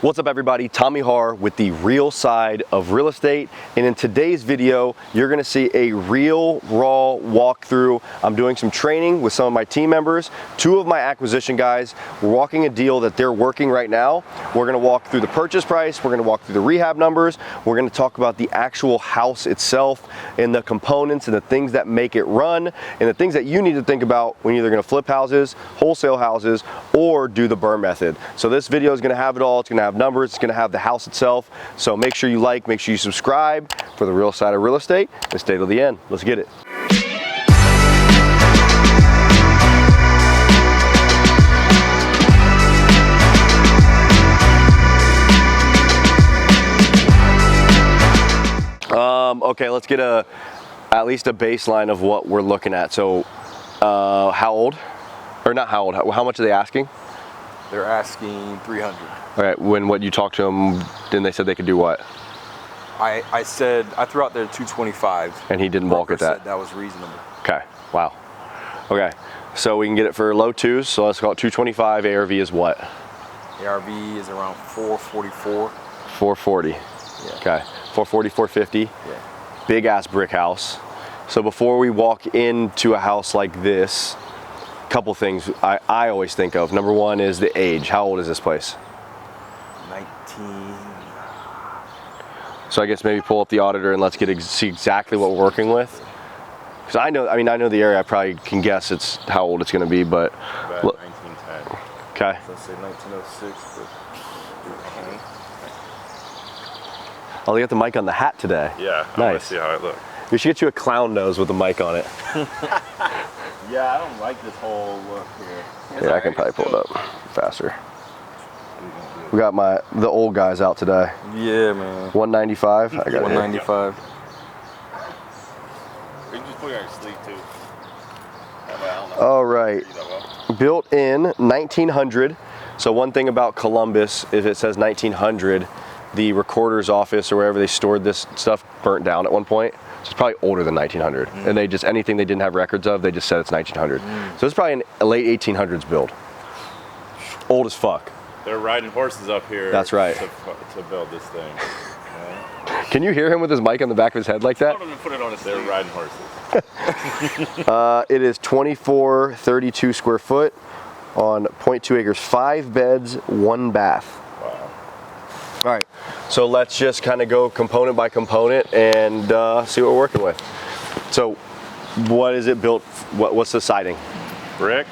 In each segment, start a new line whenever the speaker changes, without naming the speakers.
What's up everybody, Tommy Harr with the real side of real estate, and in today's video you're going to see a real raw walkthrough. I'm doing some training with some of my team members, two of my acquisition guys. We're walking a deal that they're working right now. We're going to walk through the purchase price, we're going to walk through the rehab numbers, we're going to talk about the actual house itself and the components and the things that make it run and the things that you need to think about when you're either going to flip houses, wholesale houses, or do the burn method. So this video is going to have it all. It's going to have numbers, it's going to have the house itself. So make sure you like, make sure you subscribe for the real side of real estate and stay till the end. Let's get it. Okay, let's get at least a baseline of what we're looking at. So how old, or not how old, how much are they asking?
They're asking 300.
All right, what you talked to them, then they said they could do what?
I threw out there 225.
And he didn't balk at that?
That was reasonable.
Okay, wow. Okay, so we can get it for low twos, so let's call it 225. ARV is what?
ARV is around 444.
440.
Yeah.
Okay, 440, 450.
Yeah.
Big ass brick house. So before we walk into a house like this, couple things I always think of. Number one is the age. How old is this place?
19.
So I guess maybe pull up the auditor and let's see exactly what we're working with. Because I know the area. I probably can guess it's how old it's going to be, but
About 1910.
Okay.
So let's say 1906.
Oh, they got the mic on the hat today.
Yeah, I
nice.
want to see how it looks.
We should get you a clown nose with a mic on it.
Yeah, I don't like this whole look here.
Yeah, I can probably pull it up faster. We got the old guys out today.
Yeah, man.
195. I got
195.
You can just put it on your sleeve too.
All right. Built in 1900. So one thing about Columbus, if it says 1900, the recorder's office or wherever they stored this stuff burnt down at one point. So it's probably older than 1900. And they just, anything they didn't have records of, they just said it's 1900. So it's probably a late 1800s build. Old as fuck.
They're riding horses up here.
That's right.
To build this thing. Yeah.
Can you hear him with his mic on the back of his head like that?
Put it on his They're riding horses.
It is 2432 square foot on 0.2 acres, 5 beds, 1 bath.
Wow.
All right, so let's just kind of go component by component and see what we're working with. So what is it built, what's the siding?
Brick.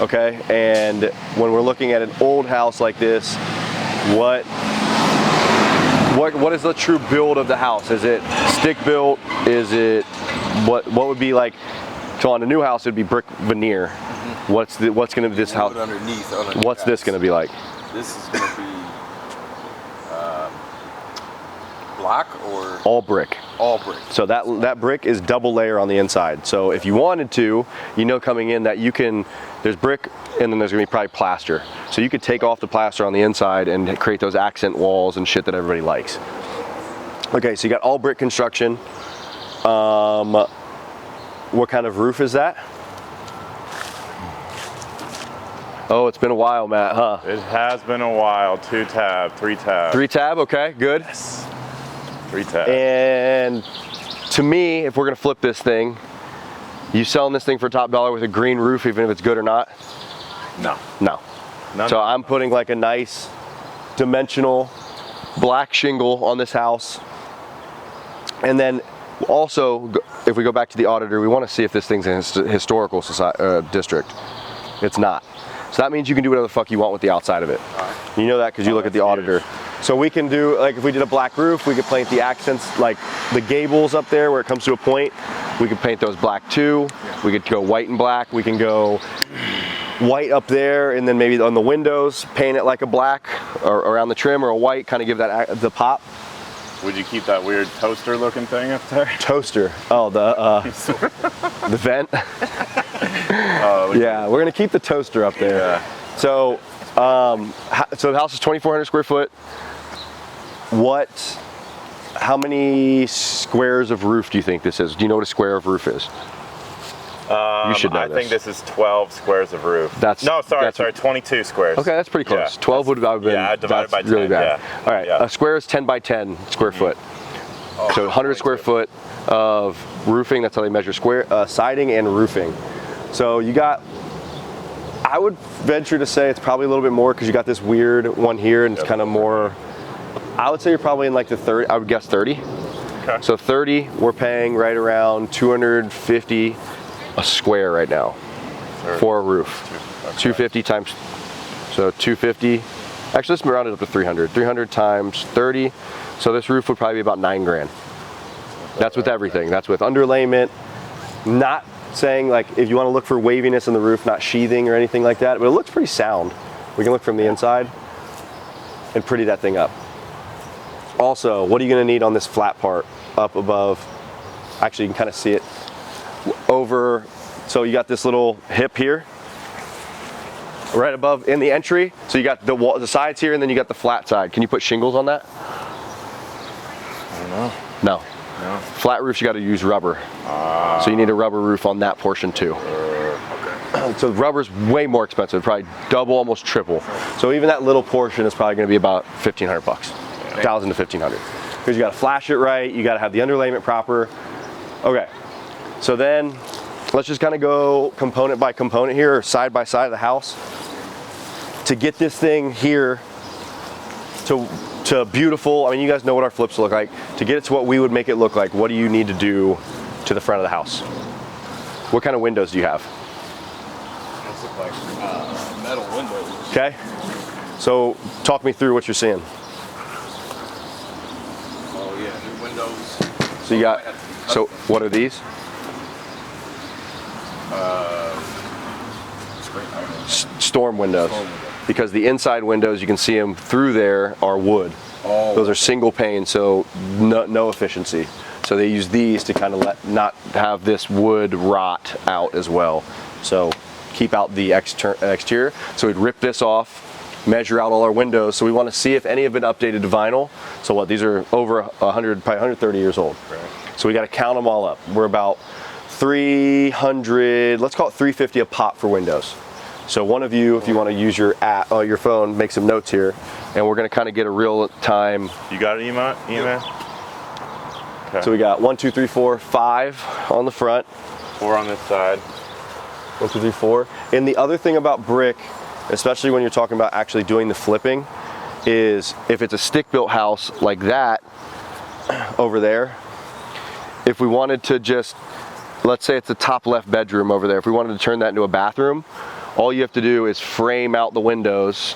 Okay, and when we're looking at an old house like this, what is the true build of the house? Is it stick built? Is it, what would be like, so on a new house it'd be brick veneer. What's gonna be this house?
Underneath
What's this gonna be like?
This is gonna be block or
All brick.
all brick.
So that brick is double layer on the inside. So if you wanted to, coming in that you can, there's brick and then there's gonna be probably plaster. So you could take off the plaster on the inside and create those accent walls and shit that everybody likes. Okay, so you got all brick construction. What kind of roof is that? Oh, it's been a while, Matt, huh?
It has been a while. 2 tab, 3 tab.
3 tab, okay, good.
Yes. 3 tab.
And to me, if we're gonna flip this thing, you selling this thing for top dollar with a green roof, even if it's good or not?
No.
No. So I'm putting like a nice dimensional black shingle on this house. And then also, if we go back to the auditor, we wanna see if this thing's a historical district. It's not. So that means you can do whatever the fuck you want with the outside of it. You know that because you look at the auditor. So we can do, like if we did a black roof, we could paint the accents, like the gables up there where it comes to a point, we could paint those black too. We could go white and black. We can go white up there and then maybe on the windows, paint it like a black or around the trim or a white, kind of give that the pop.
Would you keep that weird toaster looking thing up there?
Toaster, oh the vent. Yeah, we're gonna keep the toaster up there.
Yeah.
So, so the house is 2,400 square foot. How many squares of roof do you think this is? Do you know what a square of roof is? You should know
I think
this.
this is 12 squares of roof. Sorry, 22 squares.
Okay, that's pretty close.
Yeah,
12 would have been.
Yeah, I divided by 10.
Really bad.
Yeah.
All right,
Yeah.
a square is 10 by 10 square foot.
Oh,
So 100 square foot of roofing. That's how they measure siding and roofing. So you got, I would venture to say it's probably a little bit more because you got this weird one here and it's kind of more, I would say you're probably in like the 30, I would guess 30.
Okay.
So 30, we're paying right around 250 a square right now for a roof.
Okay.
250 times, so 250, actually let's round it up to 300. 300 times 30, so this roof would probably be about 9 grand. That's with everything. That's with underlayment, not saying like if you want to look for waviness in the roof, not sheathing or anything like that, but it looks pretty sound. We can look from the inside and pretty that thing up. Also, what are you going to need on this flat part up above? Actually, you can kind of see it over. So you got this little hip here, right above in the entry. So you got the sides here, and then you got the flat side. Can you put shingles on that?
I don't know.
No.
No.
Flat roofs, you got to use rubber. So you need a rubber roof on that portion too.
Okay.
So rubber's way more expensive, probably double, almost triple. So even that little portion is probably going to be about 1,500 bucks, 1,000 to 1,500. Because you got to flash it right, you got to have the underlayment proper. Okay, so then let's just kind of go component by component here, or side by side of the house, to get this thing here to beautiful. I mean, you guys know what our flips look like. To get it to what we would make it look like, what do you need to do to the front of the house? What kind of windows do you have?
Those look like metal windows.
Okay, so talk me through what you're seeing.
Oh yeah, new windows.
So you got, so what are these? Storm windows. Because the inside windows, you can see them through there, are wood.
Oh.
Those are single pane, so no efficiency. So they use these to kind of not have this wood rot out as well. So keep out the exterior. So we'd rip this off, measure out all our windows. So we want to see if any have been updated to vinyl. So what, these are over 100, probably 130 years old.
Right.
So we got to count them all up. We're about 300, let's call it 350 a pop for windows. So one of you, if you want to use your phone, make some notes here, and we're going to kind of get a real time.
You got it, Eman? Okay.
So we got 1, 2, 3, 4, 5 on the front.
4 on this side.
1, 2, 3, 4. And the other thing about brick, especially when you're talking about actually doing the flipping, is if it's a stick-built house like that over there, if we wanted to just, let's say it's the top left bedroom over there, if we wanted to turn that into a bathroom, all you have to do is frame out the windows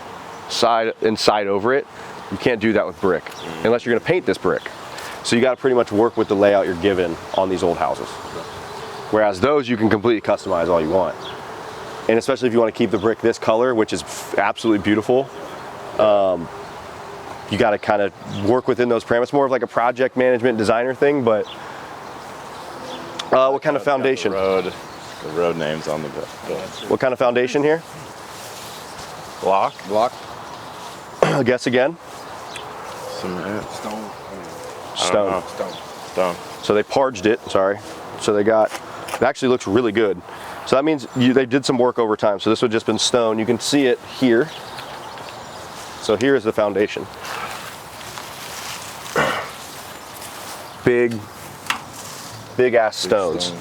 side and side over it. You can't do that with brick unless you're going to paint this brick. So you got to pretty much work with the layout you're given on these old houses. Whereas those you can completely customize all you want. And especially if you want to keep the brick this color, which is absolutely beautiful, you got to kind of work within those parameters. It's more of like a project management designer thing, but what kind of foundation?
The road names on the bill.
What kind of foundation here?
Block?
Guess again.
Cement.
Stone.
Stone.
Stone.
So they parged it, sorry. So they got, it actually looks really good. So that means they did some work over time. So this would have just been stone. You can see it here. So here is the foundation. Big ass stones.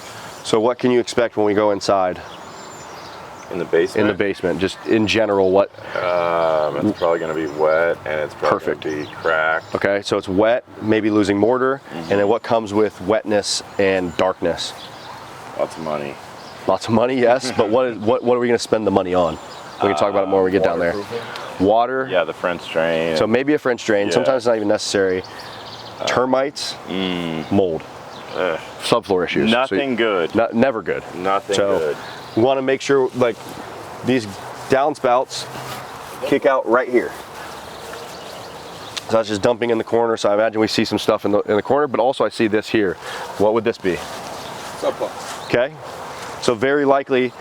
So what can you expect when we go inside?
In the basement?
In the basement, just in general, what?
It's probably going to be wet, and it's probably going to be cracked.
Okay, so it's wet, maybe losing mortar, and then what comes with wetness and darkness?
Lots of money.
Lots of money, yes, but what are we going to spend the money on? We can talk about it more when we get down there. Water.
Yeah, the French drain.
So maybe a French drain.
Yeah.
Sometimes it's not even necessary. Termites, mold, subfloor issues.
Nothing good.
Never good.
Nothing
So
good.
we want to make sure like these downspouts kick out right here. So that's just dumping in the corner. So I imagine we see some stuff in the corner, but also I see this here. What would this be?
Sump pump.
Okay. So very likely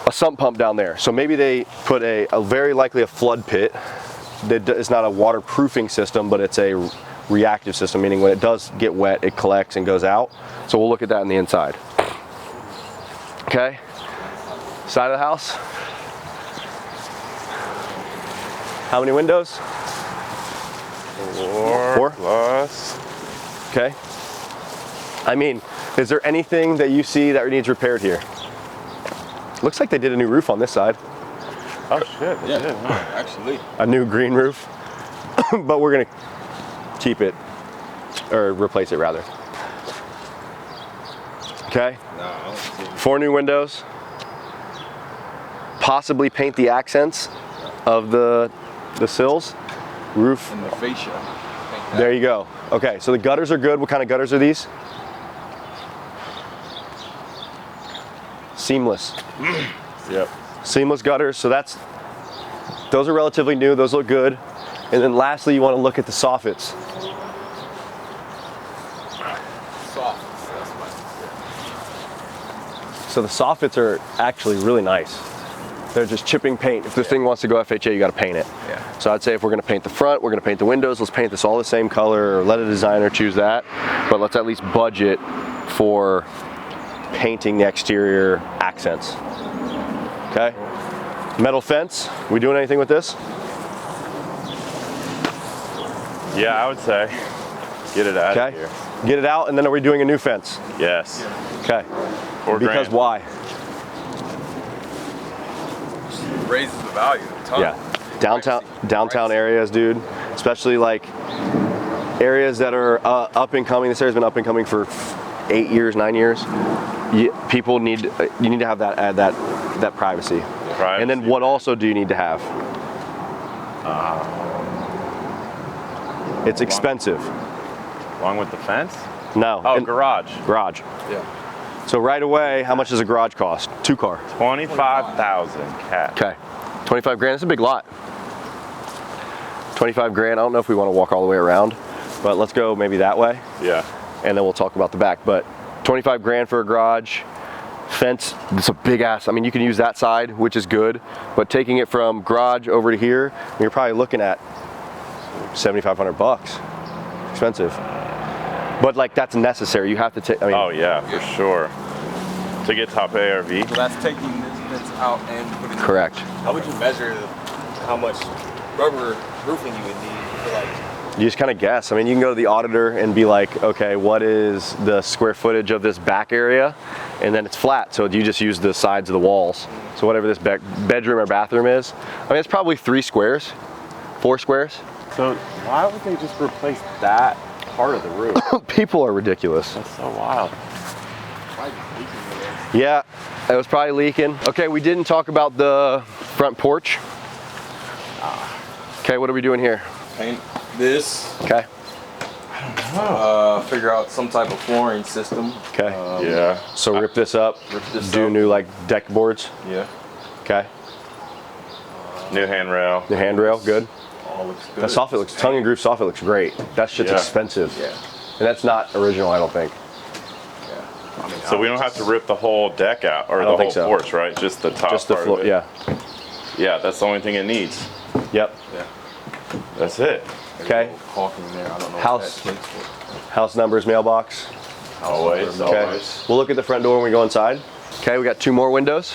a sump pump down there. So maybe they put a very likely a flood pit. It's not a waterproofing system, but it's a reactive system, meaning when it does get wet, it collects and goes out. So we'll look at that on the inside. Okay. Side of the house. How many windows?
4 plus.
Okay. I mean, is there anything that you see that needs repaired here? Looks like they did a new roof on this side.
Oh shit, they
Yeah,
did, huh?
actually.
A new green roof. But we're gonna keep it, or replace it rather. Okay.
No, I don't see it.
4 new windows. Possibly paint the accents of the sills. Roof.
And the fascia.
There you go. Okay, so the gutters are good. What kind of gutters are these? Seamless.
Yep.
Seamless gutters. So those are relatively new. Those look good. And then lastly, you want to look at the soffits.
Soft. That's my.
So the soffits are actually really nice. They're just chipping paint. If this thing wants to go FHA, you got to paint it.
Yeah.
So I'd say if we're going to paint the front, we're going to paint the windows. Let's paint this all the same color, or let a designer choose that. But let's at least budget for painting the exterior accents. Okay. Metal fence. We doing anything with this?
Yeah, I would say get it out
Okay.
of here.
Get it out, and then are we doing a new fence?
Yes.
Okay.
4
Because
grand.
why?
Raises the value a ton.
Yeah. Downtown areas, dude. Especially like areas that are up and coming. This area's been up and coming for 8 years, 9 years. You need to have that privacy. And then what also do you need to have? It's expensive.
Along with the fence?
No.
Oh,
and-
garage.
Garage.
Yeah.
So right away, how much does a garage cost? 2 car.
25,000 cash.
Okay. 25 grand. That's a big lot. 25 grand. I don't know if we want to walk all the way around, but let's go maybe that way,
Yeah.
and then we'll talk about the back. But 25 grand for a garage. Fence, it's a big ass. I mean, you can use that side, which is good, but taking it from garage over to here, you're probably looking at 7,500 bucks. Expensive. But like, that's necessary. You have to take, I mean.
Oh yeah, for sure. To get top ARV.
So that's taking this fence out and putting.
Correct.
How would you measure how much rubber roofing you would need for like?
You just kind of guess. I mean, you can go to the auditor and be like, okay, what is the square footage of this back area? And then it's flat, so you just use the sides of the walls. So whatever this bedroom or bathroom is, I mean, it's probably 3 squares, 4 squares.
So why would they just replace that part of the roof?
People are ridiculous.
That's so wild.
Yeah, it was probably leaking. Okay, we didn't talk about the front porch. Okay, what are we doing here?
Paint this,
Okay,
figure out some type of flooring system.
okay.
Yeah.
So rip this up,
Rip this
do
up.
new like deck boards.
Yeah,
Okay,
New handrail.
the handrail, good.
all looks good.
That soffit looks, tongue and groove soffit looks great. That shit's
Yeah.
expensive.
Yeah,
And that's not original, I don't think.
yeah. I mean,
So we don't have to rip the whole deck out or
I
the
don't
whole
think so.
porch, right? Just the top
Just the
part
floor,
of it.
yeah.
Yeah, that's the only thing it needs.
Yep.
Yeah.
That's it.
Okay.
Caulking there. I don't know.
House.
What that takes for.
House numbers, mailbox.
Always,
Okay.
always.
We'll look at the front door when we go inside. Okay, we got 2 more windows.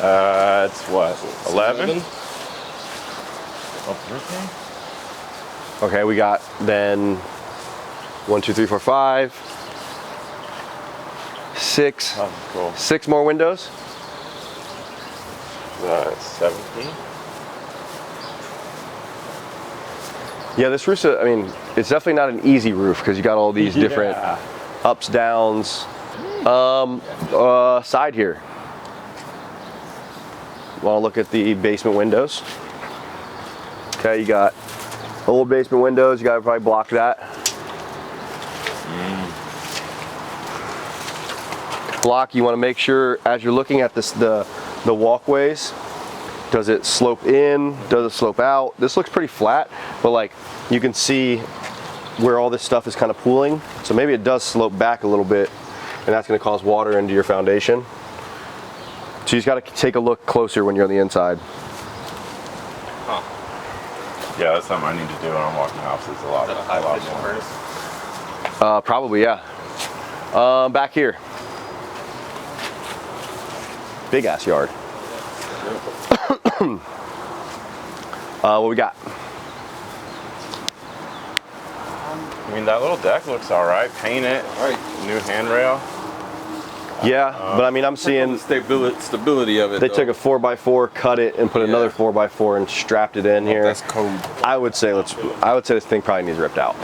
It's what? 11?
Okay, we got then 1, 2, 3, 4, 5, 6.
Oh, cool.
6 more windows.
17?
Yeah, this roof's, I mean, it's definitely not an easy roof because you got all these different
Yeah.
ups, downs. Side here. Want to look at the basement windows? Okay, you got old basement windows. You got to probably block that. Block. You want to make sure as you're looking at this, the walkways. Does it slope in? Does it slope out? This looks pretty flat, but like you can see where all this stuff is kind of pooling. So maybe it does slope back a little bit, and that's going to cause water into your foundation. So you just got to take a look closer when you're on the inside.
Yeah, that's something I need to do when I'm walking houses a lot more.
Probably, yeah. Back here. Big ass yard. What we got?
I mean, that little deck looks all right. Paint it. New handrail.
Yeah, but I mean, I'm seeing
the stability of it.
they took a 4x4, cut it, and put another 4x4 and strapped it in here.
That's code.
I would say this thing probably needs ripped out.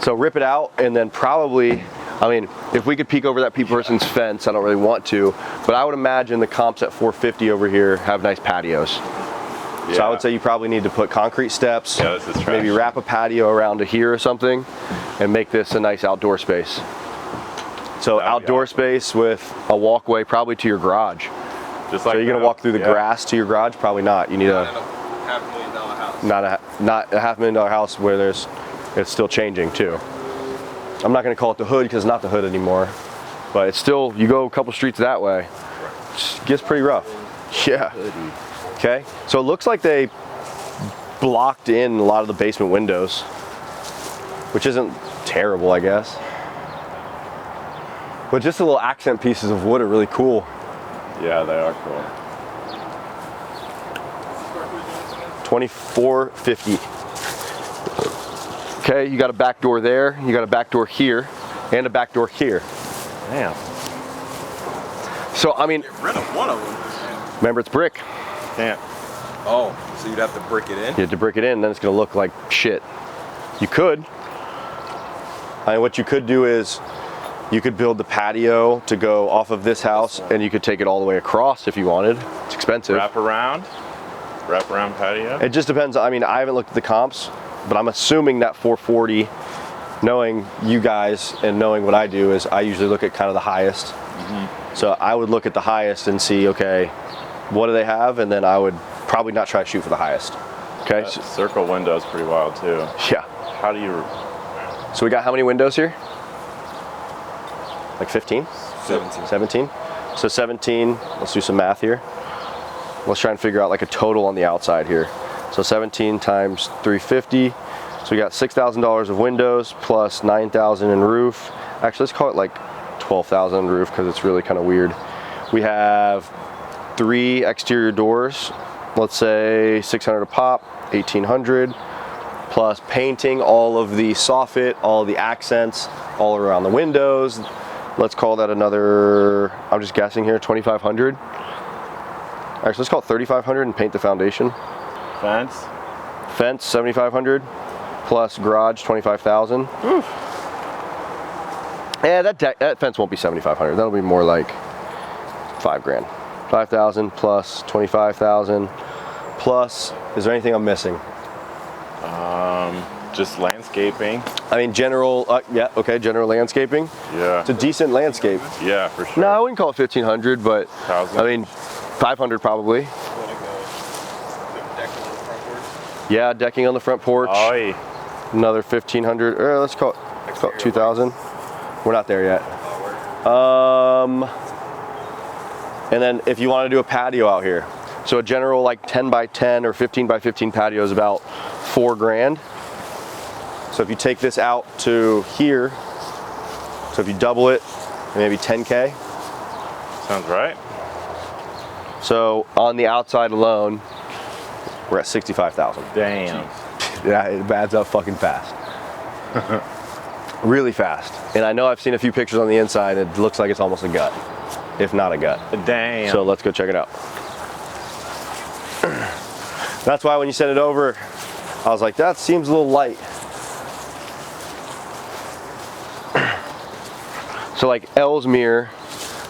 So rip it out, and then probably, I mean, if we could peek over that person's fence, I don't really want to, but I would imagine the comps at 450 over here have nice patios.
Yeah.
So I would say you probably need to put concrete steps,
Yeah, this is trash.
maybe wrap a patio around to here or something, and make this a nice outdoor space. So outdoor space with a walkway probably to your garage.
Just like
so you're gonna walk through the grass to your garage? Probably not. You need
Not in a $500,000 house.
not a $500,000 house where it's still changing too. I'm not gonna call it the hood because it's not the hood anymore, but it's still, you go a couple streets that way, it gets pretty rough. Yeah. Okay. So it looks like they blocked in a lot of the basement windows, which isn't terrible, I guess. But just the little accent pieces of wood are really cool.
Yeah, they are cool.
$24.50. Okay, you got a back door there, you got a back door here, and a back door here.
Damn.
So, I mean,
Get rid of one of them.
remember it's brick.
Can't.
Oh, so you'd have to brick it in?
You have to brick it in, then it's gonna look like shit. You could. I mean, what you could do is, you could build the patio to go off of this house, and you could take it all the way across if you wanted. It's expensive.
Wrap around patio.
It just depends. I mean, I haven't looked at the comps, but I'm assuming that 440, knowing you guys and knowing what I do, is I usually look at kind of the highest. So I would look at the highest and see, okay, what do they have? And then I would probably not try to shoot for the highest. Okay.
That circle window is pretty wild too.
Yeah.
How do you?
So we got how many windows here? Like 15?
17.
17? So 17, let's do some math here. Let's try and figure out like a total on the outside here. So 17 times 350. So we got $6,000 of windows plus 9,000 in roof. Actually, let's call it like 12,000 in roof because it's really kind of weird. We have 3 exterior doors. Let's say 600 a pop, 1,800. Plus painting all of the soffit, all of the accents, all around the windows. Let's call that another, I'm just guessing here, 2,500. Actually, let's call it 3,500 and paint the foundation.
Fence.
Fence, 7,500, plus garage, 25,000. Yeah, that fence won't be 7,500. That'll be more like $5 grand. 5,000 plus 25,000 plus. Is there anything I'm missing?
Just landscaping.
I mean, general. Yeah, okay, general landscaping.
Yeah.
It's a decent landscape.
Yeah, for sure.
No, I wouldn't call it 1,500, but
1,000?
I mean, 500 probably. Yeah, decking on the front porch.
Oh, yeah.
Another 1,500. Let's call it 2,000. We're not there yet. And then if you want to do a patio out here, so a general like 10 by 10 or 15 by 15 patio is about $4 grand. So if you take this out to here, so if you double it, maybe 10K.
Sounds right.
So on the outside alone, we're at 65,000.
Damn.
Yeah, it adds up fucking fast. Really fast. And I know I've seen a few pictures on the inside. It looks like it's almost a gut, if not a gut.
Damn.
So let's go check it out. That's why when you sent it over, I was like, that seems a little light. So like Ellesmere,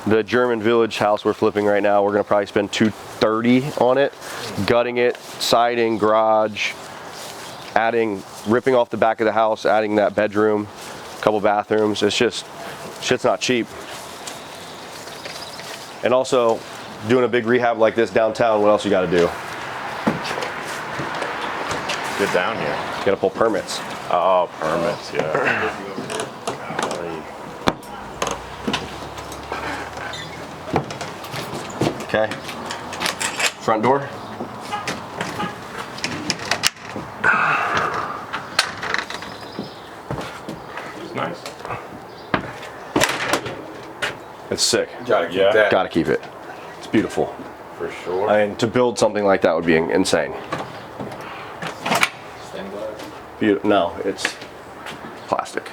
the German village house we're flipping right now, we're gonna probably spend $230 on it, gutting it, siding, garage, ripping off the back of the house, adding that bedroom, a couple bathrooms. It's just, shit's not cheap. And also, doing a big rehab like this downtown, what else you gotta do?
Get down here.
You gotta pull permits.
Oh, permits, yeah.
Okay. Front door.
It's nice.
It's sick.
Gotta keep
Yeah.
that.
Gotta keep it. beautiful.
For sure.
And to build something like that would be insane.
Stained glass.
No, it's plastic.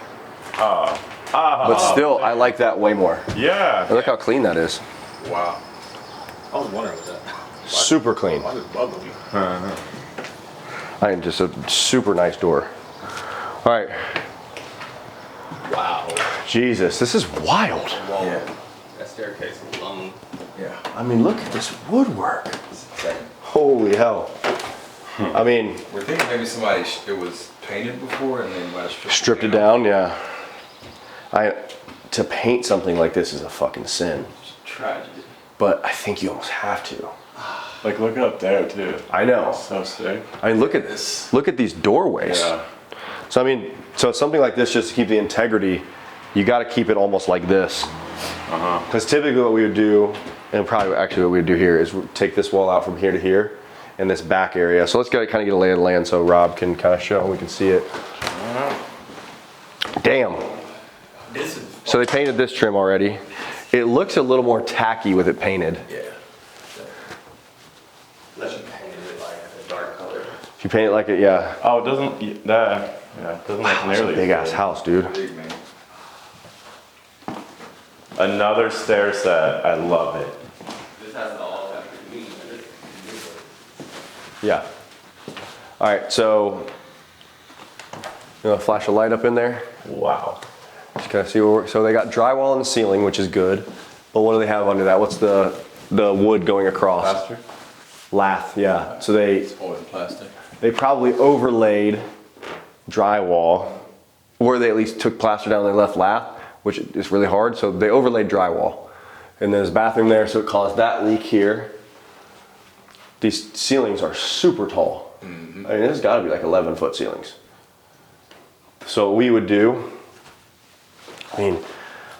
But still, I like that way more.
Yeah.
Look how clean that is.
Wow.
I was wondering with that.
Super clean.
Why did it bubble you?
I mean, just a super nice door. All right.
Wow.
Jesus, this is wild.
Wall.
Yeah.
That staircase is long.
Yeah.
I mean, look at this woodwork.
It's insane.
Holy hell. I mean,
We're thinking maybe somebody, it was painted before and then might have
stripped it down, yeah. To paint something like this is a fucking sin.
Tragedy.
But I think you almost have to.
Like look up there too.
I know.
So sick.
I mean, look at this. Look at these doorways.
Yeah.
So I mean, so something like this, just to keep the integrity, you got to keep it almost like this. Because typically what we would do, and probably actually what we would do here, is take this wall out from here to here, and this back area. So let's kind of get a lay of the land so Rob can kind of show and we can see it. Damn.
This is.
So they painted this trim already. It looks a little more tacky with it painted.
Yeah. Unless you painted it like a dark color.
If you paint it like it, yeah.
Oh, it doesn't that? Yeah, it doesn't look
It's a
nearly.
big ass
as
house, dude.
Big man.
good. Another stair set. I love it.
This has all that meaning in it.
Yeah. All right, so you want to flash a light up in there?
Wow.
Just kind of see what so they got drywall in the ceiling, which is good. But what do they have under that? What's the wood going across?
Faster.
Lath, yeah. So they
Always plastic.
probably overlaid drywall, or they at least took plaster down and they left lath, which is really hard. So they overlaid drywall. And there's a bathroom there, so it caused that leak here. These ceilings are super tall. I mean, this has got to be like 11-foot ceilings. So what we would do, I mean,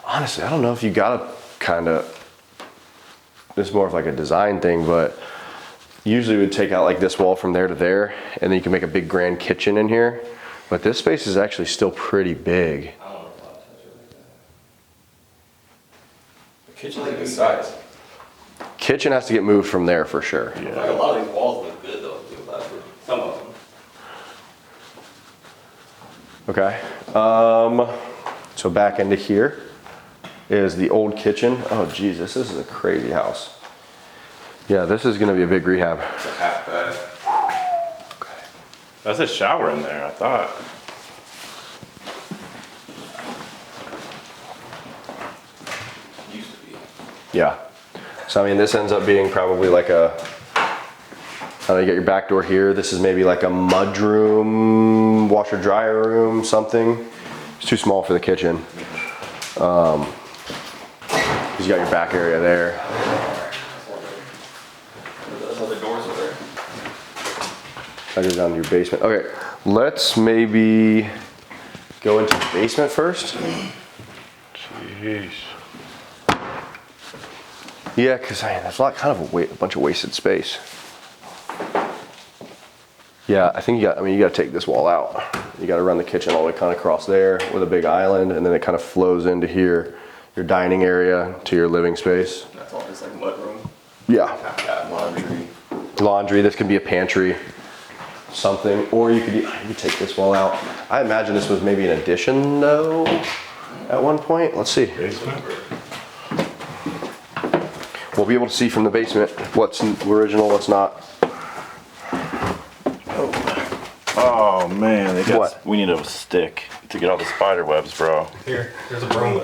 honestly, I don't know if you got to kind of, this is more of like a design thing, but usually we would take out like this wall from there to there, and then you can make a big grand kitchen in here. But this space is actually still pretty big.
I don't know if I'll touch it like that. The kitchen's
Like
like
the
this
size.
Kitchen has to get moved from there for sure.
Like a lot of these walls look good though. Some of them.
Okay. So back into here is the old kitchen. Oh Jesus, this is a crazy house. Yeah, this is gonna be a big rehab.
It's a half bath.
That's a shower in there. I thought.
Used to be.
Yeah. So I mean, this ends up being probably like a. You get your back door here. This is maybe like a mud room, washer dryer room, something. It's too small for the kitchen. You got your back area there.
Those other doors are there.
I go down to your basement. Okay, let's maybe go into the basement first.
Jeez.
Yeah, because that's kind of a bunch of wasted space. Yeah, I think you got to take this wall out. You got to run the kitchen all the way kind of across there with a big island, and then it kind of flows into here, your dining area to your living space.
That's all just like mud room.
Yeah.
Got laundry.
Laundry, this can be a pantry, something, or you could take this wall out. I imagine this was maybe an addition though, at one point. Let's see.
Basement.
We'll be able to see from the basement what's original, what's not.
Oh man, they got.
What?
We need a stick to get all the spider webs, bro.
Here, there's a broom.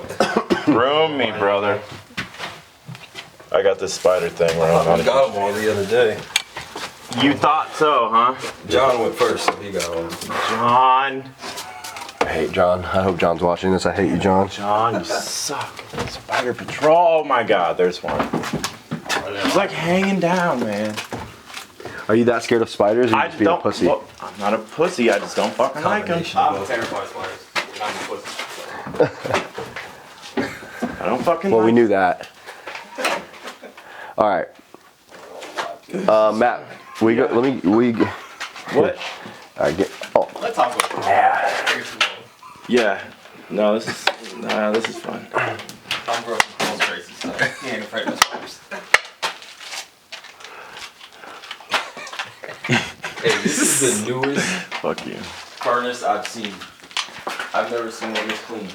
Room me, brother. I got this spider thing
I
around.
got them all the other day.
You thought so, huh?
John went first, so he got one.
John.
I hate John. I hope John's watching this. I hate you, John.
John, you suck. Spider Patrol. Oh my God, there's one. It's like hanging down, man.
Are you that scared of spiders or you
I
just being a
don't.
pussy?
Well, I'm not a pussy. I just don't fucking like them.
I'm terrified of spiders. I'm a pussy.
I don't fucking.
Well,
like
we knew that. All right. Matt, we go.
What?
All right, oh,
Let's talk about it.
Yeah. No, this is fun.
I'm growing some cold traces, so he ain't afraid of spiders. Hey, this is the newest
Fuck you.
furnace I've seen. I've never seen one this clean.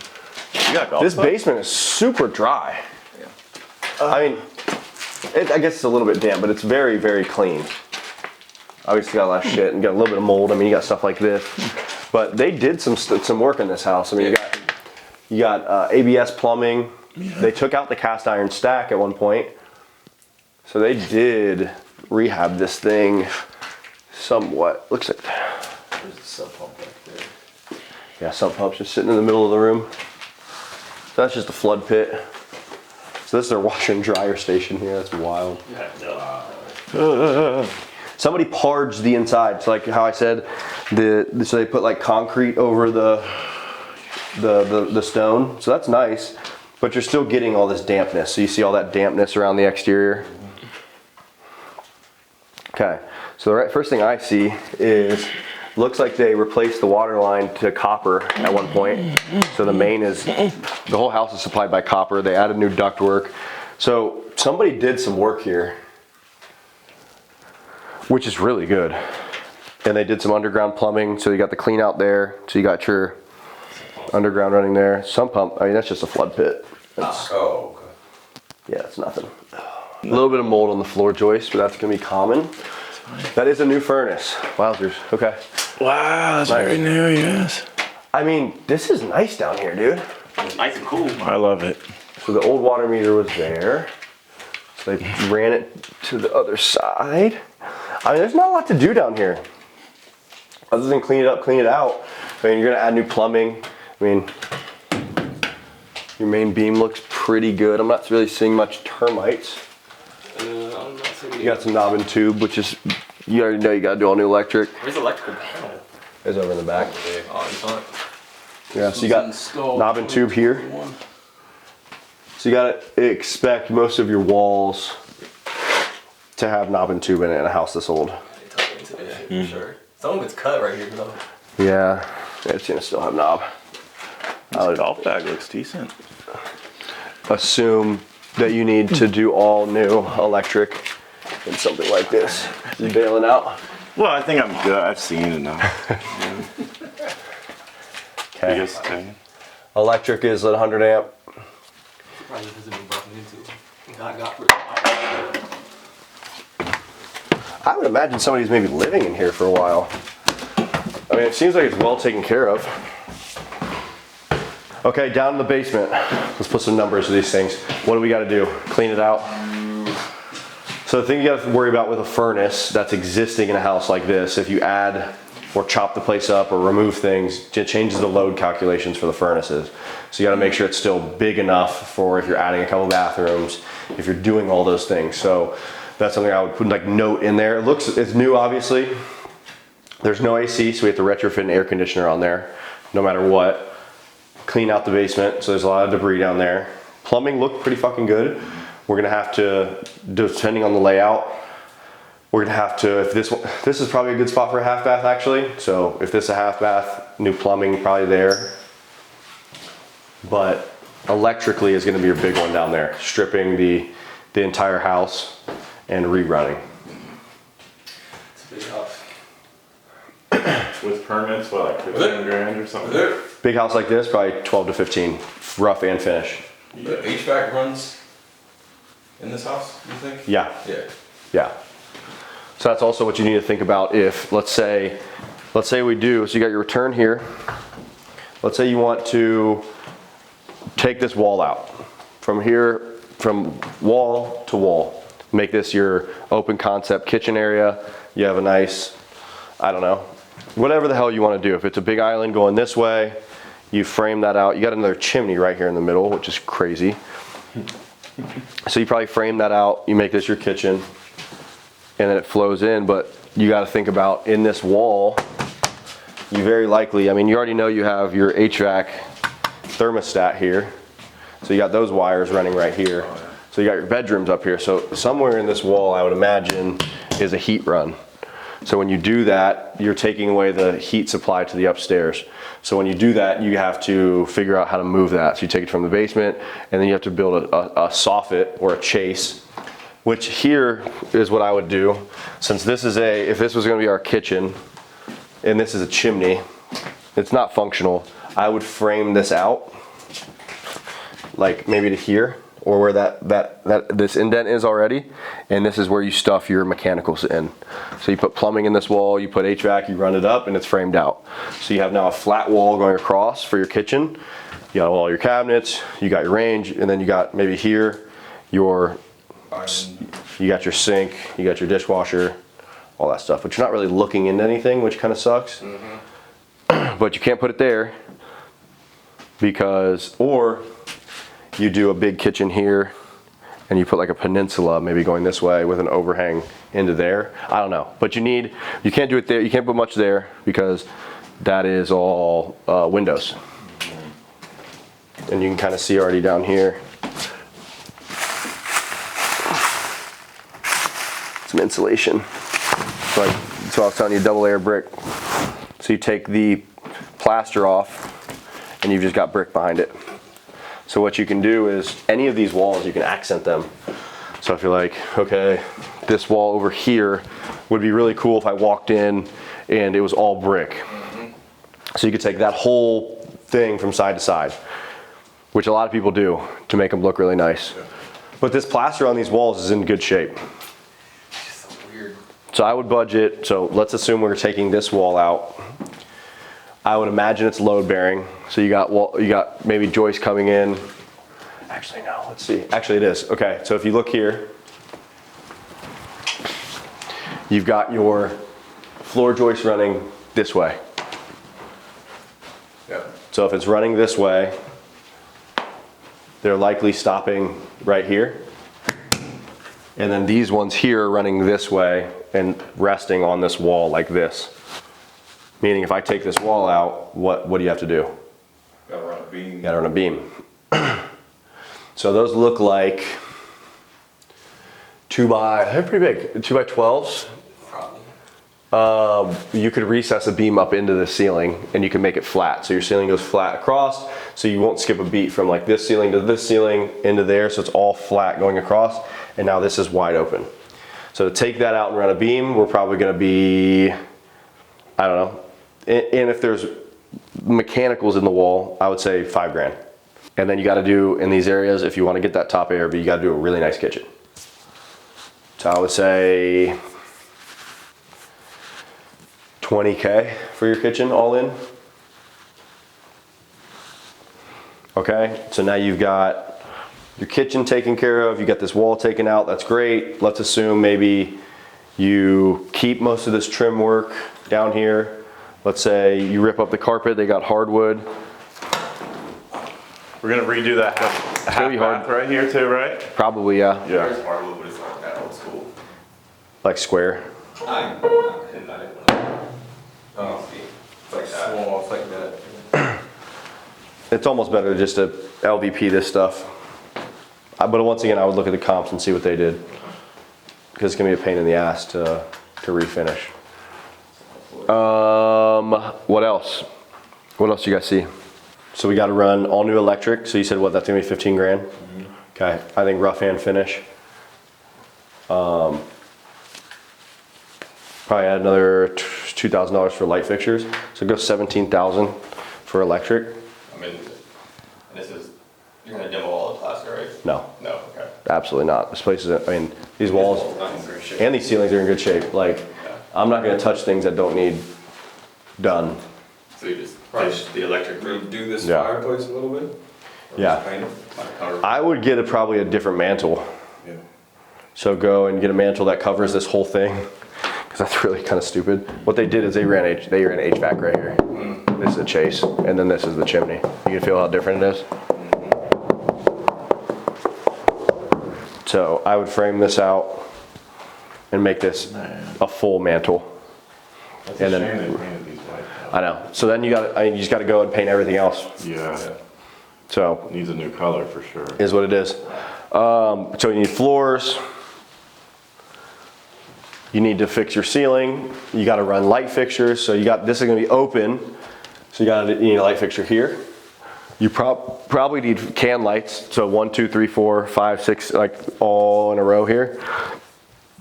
You got golf
This
clubs?
basement is super dry.
Yeah.
I mean, I guess it's a little bit damp, but it's very, very clean. Obviously got a lot of shit and got a little bit of mold. I mean, you got stuff like this, but they did some work in this house. I mean, you got ABS plumbing. Yeah. They took out the cast iron stack at one point, so they did rehab this thing somewhat. Looks like
There's a sub pump back there.
yeah, sump pump's just sitting in the middle of the room. So that's just a flood pit. So this is their washer and dryer station here. That's wild. Somebody parged the inside. So like how I said, so they put like concrete over the stone. So that's nice, but you're still getting all this dampness. So you see all that dampness around the exterior. Okay, so the first thing I see is, looks like they replaced the water line to copper at one point. So the main is, the whole house is supplied by copper. They added new ductwork. So somebody did some work here, which is really good. And they did some underground plumbing. So you got the clean out there. So you got your underground running there. Sump pump, I mean, that's just a flood pit. That's,
Oh, okay.
yeah, it's nothing. A little bit of mold on the floor joist, but that's gonna be common. That is a new furnace. Wowzers, okay.
Wow, that's very new, yes.
I mean, this is nice down here, dude.
It's nice and cool.
I love it.
So the old water meter was there. So they ran it to the other side. I mean, there's not a lot to do down here. Other than clean it up, clean it out. I mean, you're gonna add new plumbing. I mean, your main beam looks pretty good. I'm not really seeing much termites.
I'm not seeing
You got some knob and tube, which is, you already know you gotta do all new electric.
Where's the electrical panel?
It's over in the back.
Oh, it's not.
Yeah, so you got knob and tube here. So you gotta expect most of your walls to have knob and tube in it in a house this old.
They tuck into this shit, for sure. Some of it's cut right here, though.
Yeah, it's gonna still have knob.
This golf bag looks decent.
Assume that you need to do all new electric in something like this. You bailing out?
Well, I think I'm good. I've seen it now.
Okay.
Biggest thing.
Electric is at 100 amp.
Probably hasn't been broken into. Got
I would imagine somebody's maybe living in here for a while. I mean, it seems like it's well taken care of. Okay, down in the basement. Let's put some numbers to these things. What do we gotta do? Clean it out. So the thing you gotta worry about with a furnace that's existing in a house like this, if you add or chop the place up or remove things, it changes the load calculations for the furnaces. So you gotta make sure it's still big enough for if you're adding a couple bathrooms, if you're doing all those things. So that's something I would put like note in there. It's new, obviously. There's no AC, so we have to retrofit an air conditioner on there, no matter what. Clean out the basement, so there's a lot of debris down there. Plumbing looked pretty fucking good. We're gonna have to, depending on the layout, we're gonna have to, if this is probably a good spot for a half bath actually. So if this is a half bath, new plumbing probably there. But electrically is gonna be your big one down there. Stripping the entire house and rerunning.
It's a big house.
With permits, what, like 15 grand or something?
Big house like this, probably 12 to 15, rough and finish.
The HVAC runs in this house, you think?
Yeah.
Yeah.
Yeah. So that's also what you need to think about if, let's say we do, so you got your return here. Let's say you want to take this wall out. From here, from wall to wall. Make this your open concept kitchen area. You have a nice, I don't know, whatever the hell you want to do. If it's a big island going this way, you frame that out. You got another chimney right here in the middle, which is crazy. So you probably frame that out, you make this your kitchen, and then it flows in, but you got to think about in this wall, you very likely, I mean, you already know you have your HVAC thermostat here. So you got those wires running right here. So you got your bedrooms up here. So somewhere in this wall, I would imagine, is a heat run. So when you do that, you're taking away the heat supply to the upstairs. So when you do that, you have to figure out how to move that. So you take it from the basement, and then you have to build a soffit or a chase which here is what I would do. Since this is if this was gonna be our kitchen, and this is a chimney, it's not functional, I would frame this out, like maybe to here, or where this indent is already, and this is where you stuff your mechanicals in. So you put plumbing in this wall, you put HVAC, you run it up, and it's framed out. So you have now a flat wall going across for your kitchen. You got all your cabinets, you got your range, and then you got maybe here you got your sink, you got your dishwasher, all that stuff. But you're not really looking into anything, which kind of sucks. But you can't put it there or you do a big kitchen here and you put like a peninsula maybe going this way with an overhang into there. I don't know, but you can't do it there. You can't put much there because that is all windows. And you can kind of see already down here some insulation. So I was telling you, double layer brick. So you take the plaster off and you've just got brick behind it. So what you can do is any of these walls, you can accent them. So if you're like, okay, this wall over here would be really cool if I walked in and it was all brick. So you could take that whole thing from side to side, which a lot of people do to make them look really nice. But this plaster on these walls is in good shape.
So weird.
So I would budget, so let's assume we're taking this wall out. I would imagine it's load bearing. So you got maybe joists coming in. Actually, no, let's see. Actually, it is. Okay, so if you look here, you've got your floor joist running this way.
Yeah.
So if it's running this way, they're likely stopping right here. And then these ones here are running this way and resting on this wall like this. Meaning if I take this wall out, what do you have to do?
Gotta run a beam.
You gotta run a beam. So those look like they're pretty big, 2x12s.
Probably.
You could recess a beam up into the ceiling and you can make it flat. So your ceiling goes flat across, so you won't skip a beat from like this ceiling to this ceiling into there, so it's all flat going across, and now this is wide open. So to take that out and run a beam, we're probably gonna be, I don't know, and if there's mechanicals in the wall, I would say $5,000. And then you gotta do, in these areas, if you wanna get that top ARV, you gotta do a really nice kitchen. So I would say $20K for your kitchen all in. Okay, so now you've got your kitchen taken care of, you got this wall taken out, that's great. Let's assume maybe you keep most of this trim work down here. Let's say you rip up the carpet, they got hardwood.
We're gonna redo that half
be hard.
bath right here too, right?
Probably, yeah.
Yeah.
There's hardwood, but it's not that old school.
Like square.
I didn't want to. Oh, see. It's like that. Small, it's like that.
It's almost better just to LVP this stuff. But once again, I would look at the comps and see what they did. Because it's gonna be a pain in the ass to refinish. What else? What else do you guys see? So we got to run all new electric. So you said what? That's gonna be $15,000. Okay. I think rough hand finish. Probably add another $2,000 for light fixtures. So go $17,000 for electric.
I mean, this is, you're gonna demo all the plaster, right?
No,
No, okay.
absolutely not. This place is, I mean, these walls
Not in great shape.
and these ceilings are in good shape. Like, I'm not gonna touch things that don't need done.
So you just push the electric through.
Redo this
Yeah.
fireplace a little bit? Or
Yeah.
just paint it?
Like cover.
I would get probably a different mantle.
Yeah.
So go and get a mantle that covers this whole thing, because that's really kind of stupid. What they did is they ran HVAC right here. This is a chase, and then this is the chimney. You can feel how different it is. So I would frame this out and make this a full mantle.
That's
And
a
then-
shame they painted these white.
I know. So then you just got to go and paint everything else.
Yeah,
So
needs a new color for sure.
is what it is. So you need floors. You need to fix your ceiling. You got to run light fixtures. So this is going to be open. So you need a light fixture here. You probably need can lights. So 1, 2, 3, 4, 5, 6, like all in a row here.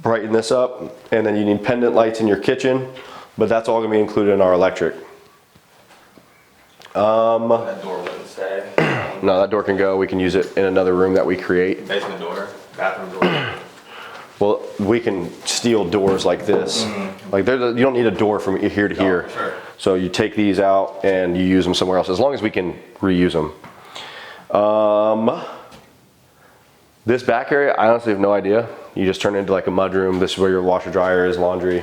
Brighten this up. And then you need pendant lights in your kitchen, but that's all gonna be included in our electric.
That door wouldn't stay.
No, that door can go. We can use it in another room that we create.
Basement door, bathroom door.
Well, we can steal doors like this. Like you don't need a door from here to here.
Sure.
So you take these out and you use them somewhere else, as long as we can reuse them. This back area, I honestly have no idea. You just turn it into like a mud room. This is where your washer dryer is, laundry,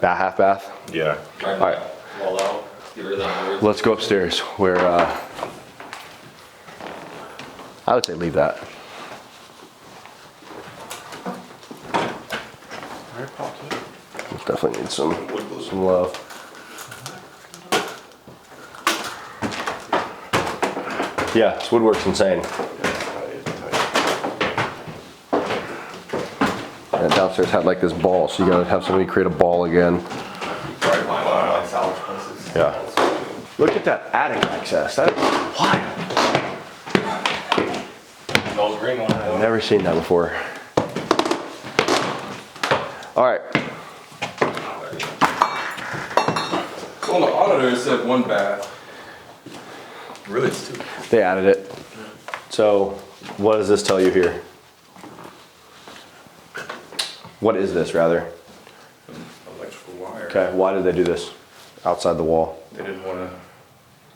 half bath.
Yeah.
All right,
Wall out. Get rid of that noise.
let's go upstairs where I would say leave that. Definitely need some love. Yeah, this woodwork's insane. And downstairs had like this ball, so you gotta have somebody create a ball again. Yeah. Look at that attic access. That is wild.
Those green ones.
I've never seen that before. All right.
So on the auditor it said 1 bath. Really, it's 2.
They added it. So what does this tell you here? What is this, rather?
Electrical wire.
Okay, why did they do this outside the wall?
They didn't want to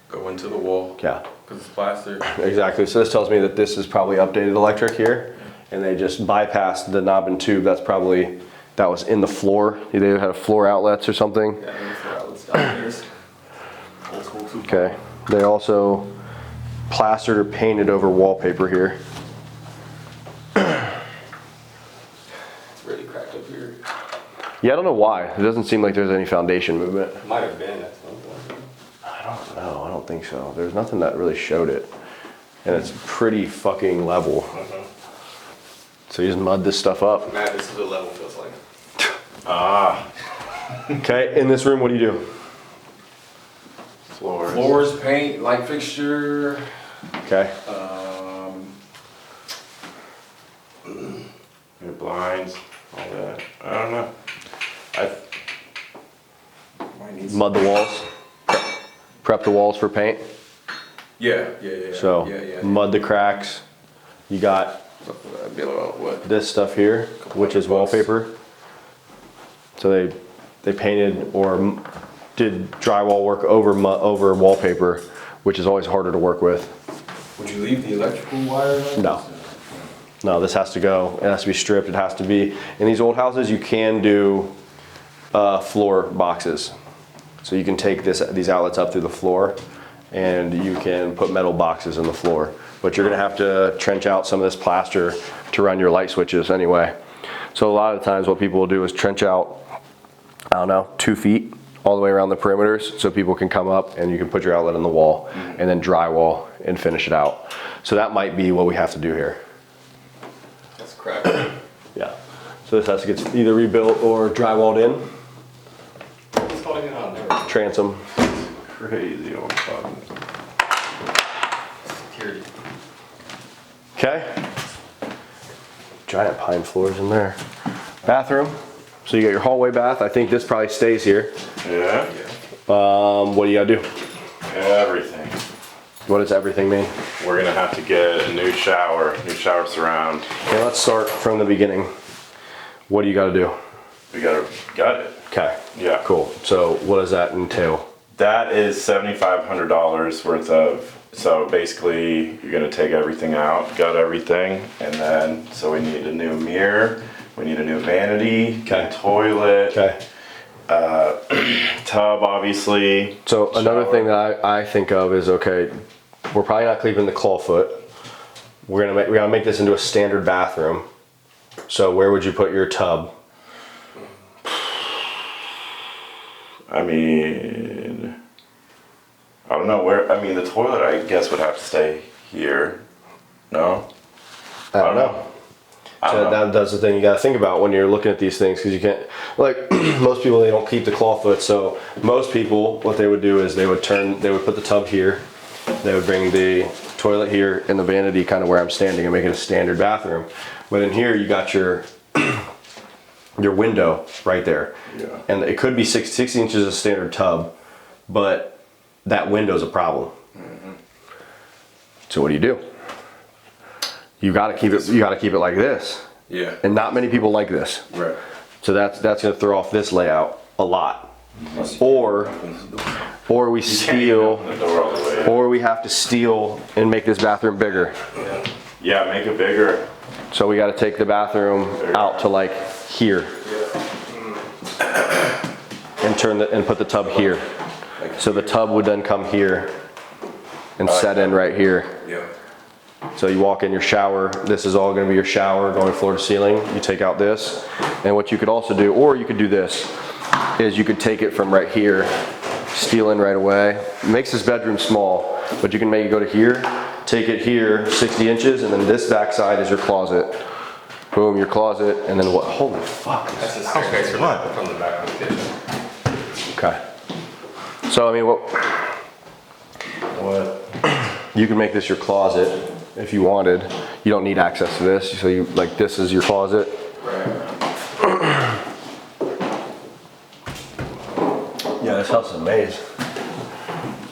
go into the wall.
Yeah,
Because it's plaster.
exactly. So this tells me that this is probably updated electric here, and they just bypassed the knob and tube. That was in the floor. They had floor outlets or something.
Yeah, maybe for outlets downstairs. Old school too.
Okay. They also plastered or painted over wallpaper here.
It's really cracked up here.
Yeah, I don't know why. It doesn't seem like there's any foundation movement.
Might have been at some point.
No, I don't think so. There's nothing that really showed it. And it's pretty fucking level. So you just mud this stuff up.
Matt, this is what level feels like.
Okay, in this room, what do you do?
Floors, paint, light fixture.
Okay.
Your blinds, all that. I don't know.
Might need
Mud the walls. Prep the walls for paint.
Yeah.
So
Yeah.
mud the cracks. You got
That'd be about what?
this stuff here, which is wallpaper. So they painted or did drywall work over wallpaper, which is always harder to work with.
Would you leave the electrical wire?
No, this has to go. It has to be stripped. It has to be, in these old houses, you can do floor boxes. So you can take these outlets up through the floor and you can put metal boxes in the floor. But you're gonna have to trench out some of this plaster to run your light switches anyway. So a lot of times what people will do is trench out, I don't know, 2 feet all the way around the perimeters so people can come up and you can put your outlet in the wall and then drywall and finish it out. So that might be what we have to do here.
That's crap.
Yeah. So this has to get either rebuilt or drywalled in.
It's falling out there.
Transom.
Crazy old fucking.
Security.
Okay. Giant pine floors in there. Bathroom. So you got your hallway bath. I think this probably stays here.
Yeah.
What do you gotta do?
Everything.
What does everything mean?
We're gonna have to get a new shower surround.
Okay, let's start from the beginning. What do you gotta do?
We got it.
Okay.
Yeah.
Cool. So what does that entail?
That is $7,500 worth of. So basically, you're gonna take everything out, gut everything, and then so we need a new mirror, we need a new vanity,
Okay.
a toilet,
Okay.
tub, obviously.
So another
shower.
thing that I think of is, okay, we're probably not keeping the clawfoot. We gotta make this into a standard bathroom. So where would you put your tub?
I mean, I don't know where. I mean, the toilet, I guess, would have to stay here. No,
I don't know. So that's the thing you gotta think about when you're looking at these things, because you can't, like, most people, they don't keep the clawfoot. So most people, what they would do is they would put the tub here, they would bring the toilet here and the vanity kind of where I'm standing and make it a standard bathroom. But in here you got your window right there.
Yeah.
And it could be 60 inches of standard tub, but that window's a problem. So what do? You gotta keep it like this.
Yeah.
And not many people like this.
Right.
So that's gonna throw off this layout a lot. Or we steal,
The door all the way.
or we have to steal and make this bathroom bigger.
Yeah, make it bigger.
So we gotta take the bathroom out to like here. And put the tub here. So the tub would then come here and set in right here.
Yeah.
So you walk in your shower, this is all gonna be your shower going floor to ceiling. You take out this. And what you could also do, or you could do this, is you could take it from right here, steal in right away. It makes this bedroom small, but you can make it go to here, take it here 60 inches, and then this back side is your closet. Boom, your closet, and then what? Holy fuck.
That's the staircase from the back of the kitchen.
Okay. So, I mean, what? You can make this your closet if you wanted. You don't need access to this. So you, like, this is your closet. Yeah, this house is a maze.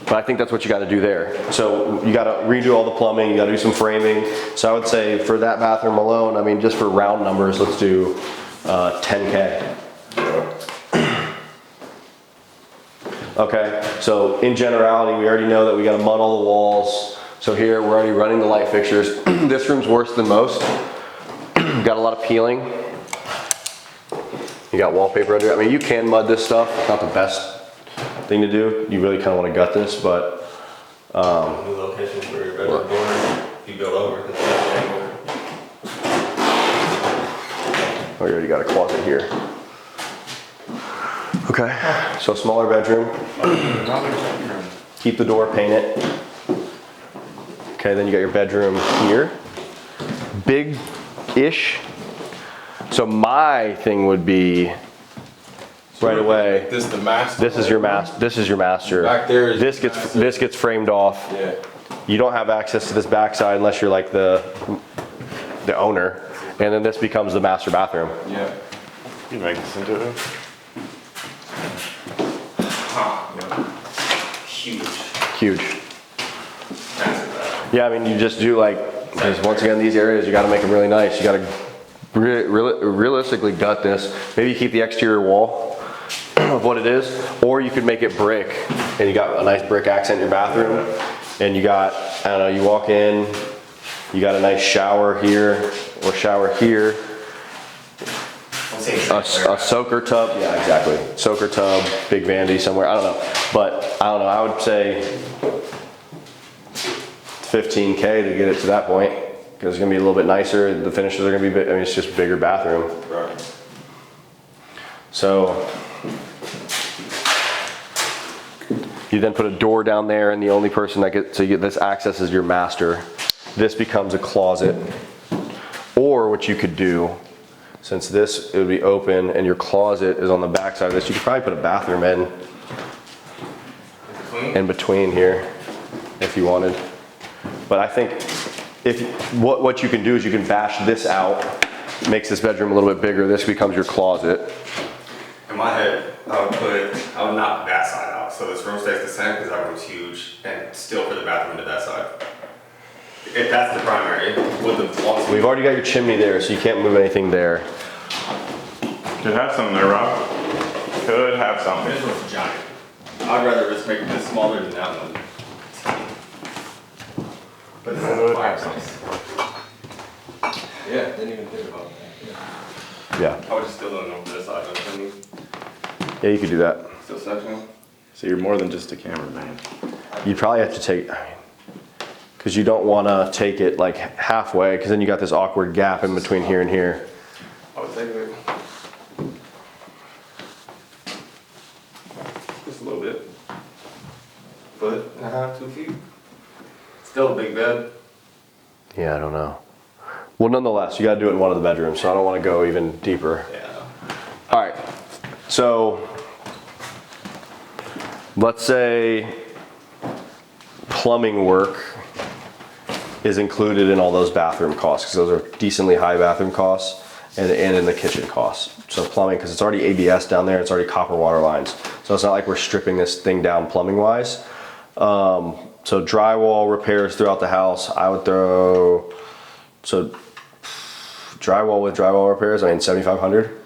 But I think that's what you gotta do there. So you gotta redo all the plumbing, you gotta do some framing. So I would say for that bathroom alone, I mean, just for round numbers, let's do 10K. Okay, so in generality, we already know that we gotta mud all the walls. So here, we're already running the light fixtures. This room's worse than most. Got a lot of peeling. You got wallpaper under it. I mean, you can mud this stuff. It's not the best thing to do. You really kind of want to gut this, but
New location for your bedroom door. You go over the angle.
oh, you already got a closet here. Okay, so smaller bedroom. Keep the door, paint it. Okay, then you got your bedroom here. Big-ish. So my thing would be right away.
This is the master.
This is your master. This is your master.
Back there is
this
the
gets
master.
this gets framed off.
Yeah.
You don't have access to this backside unless you're like the owner, and then this becomes the master bathroom.
Yeah.
You make this into it?
Huge.
Huge.
Massive.
Yeah, I mean, you just do like, because once again, these areas you got to make them really nice. You got to realistically gut this. Maybe you keep the exterior wall of what it is, or you could make it brick, and you got a nice brick accent in your bathroom, and you got, I don't know, you walk in, you got a nice shower here or shower here. A soaker tub, yeah, exactly. Soaker tub, big vanity somewhere, I don't know. But I don't know, I would say 15K to get it to that point, because it's gonna be a little bit nicer. The finishes are gonna be big, I mean, it's just a bigger bathroom.
Right.
So you then put a door down there, and the only person that gets, so you get this access is your master. This becomes a closet. Or what you could do, since this, it would be open and your closet is on the back side of this, you could probably put a bathroom in between here if you wanted. But I think what you can do is you can bash this out, makes this bedroom a little bit bigger. This becomes your closet.
In my head, I would knock that side out so this room stays the same because that room's huge, and still put the bathroom to that side. If that's the primary, with the walls.
We've already got your chimney there, so you can't move anything there.
Could have something there, Rob. Could have something.
This one's giant. I'd rather just make this smaller than that one. But this is a fireplace. Yeah, didn't even think about that.
Yeah,
I would just still don't know this side, don't you?
yeah, you could do that.
Still sectional?
So you're more than just a cameraman.
You'd probably have to take, because you don't want to take it like halfway, because then you got this awkward gap in between here and here.
I would take it. Just a little bit. Foot and a half, 2 feet. Still a big bed.
Yeah, I don't know. Well, nonetheless, you got to do it in one of the bedrooms, so I don't want to go even deeper.
Yeah.
All right, so let's say plumbing work is included in all those bathroom costs, because those are decently high bathroom costs, and in the kitchen costs. So plumbing, because it's already ABS down there, it's already copper water lines. So it's not like we're stripping this thing down plumbing wise. So drywall repairs throughout the house, I would throw, so drywall with drywall repairs, I mean, 7,500.